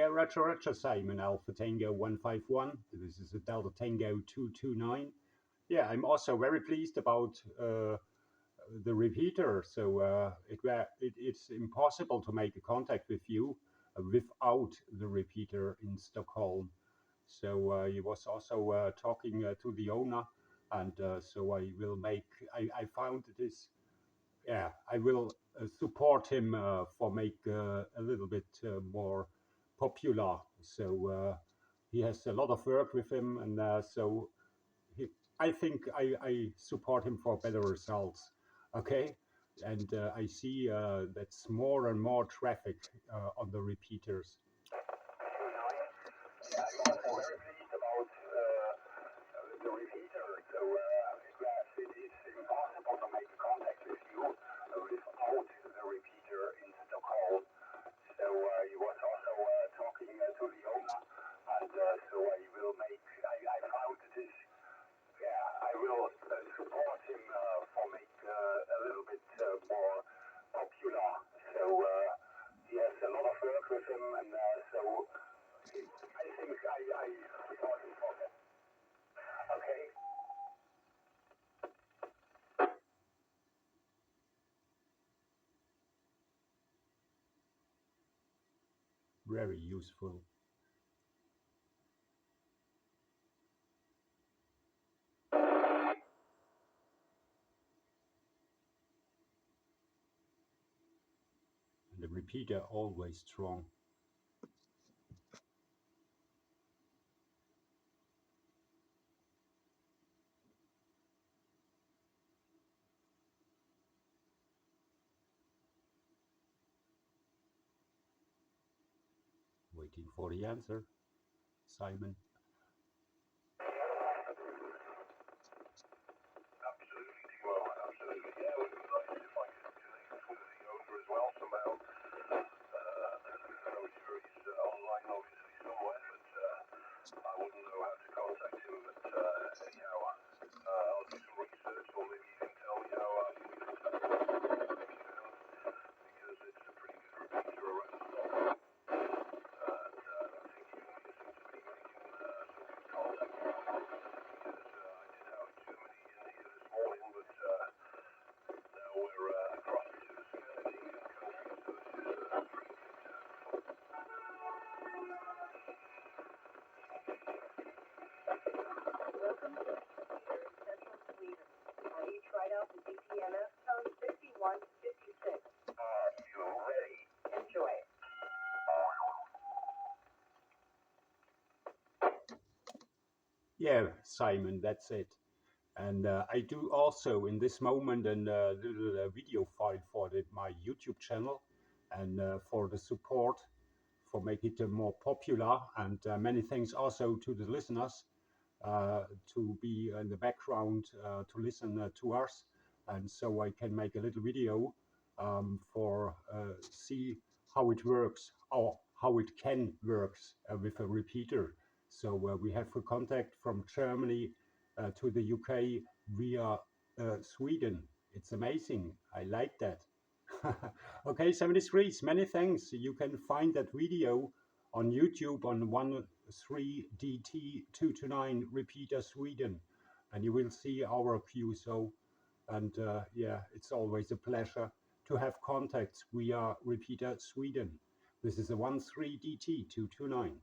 Yeah, Roger, Simon, Alpha Tango 151. This is a Delta Tango 229. Yeah, I'm also very pleased about the repeater. So it's impossible to make a contact with you without the repeater in Stockholm. So he was also talking to the owner, and so I found this. Yeah, I will support him for make a little bit more popular. So he has a lot of work with him, and so he, I think I support him for better results. Okay, and I see that's more and more traffic on the repeaters. Yeah, I'm also very pleased about the repeater. So yes, it is impossible to make contact with you without the repeater in Stockholm. So he was also talking to the owner, and so I found this. Yeah, I will support him for make a little bit more popular. So he has a lot of work with him, and so I think I support him for that. Okay. Very useful. And the repeater always strong. Waiting for the answer, Simon. Absolutely, well, absolutely. Yeah, we would like if I could connect with the owner as well somehow. I'm sure he's online obviously somewhere, but I wouldn't know how to contact him. But anyhow, I'll do some research, or maybe you can tell me how we can contact him, because it's a pretty good repeater around Stockholm. And I think he seems to be making some good contact with him, because I did have Germany in here this morning, but now we're across to the Scandinavian countries, so this is pretty good. Welcome to Central Sweden. Have you tried out the DTMS code 5156? Are you ready? Enjoy. Yeah, Simon, that's it. And I do also in this moment a little video file for my YouTube channel, and for the support, for make it more popular. And many thanks also to the listeners to be in the background to listen to us. And so I can make a little video for see how it works, or how it can works with a repeater. So we have a contact from Germany to the UK via Sweden. It's amazing. I like that. Okay, 73, many thanks. You can find that video on YouTube on 13DT229 Repeater Sweden, and you will see our QSO. And yeah, it's always a pleasure to have contacts via Repeater Sweden. This is a 13DT229.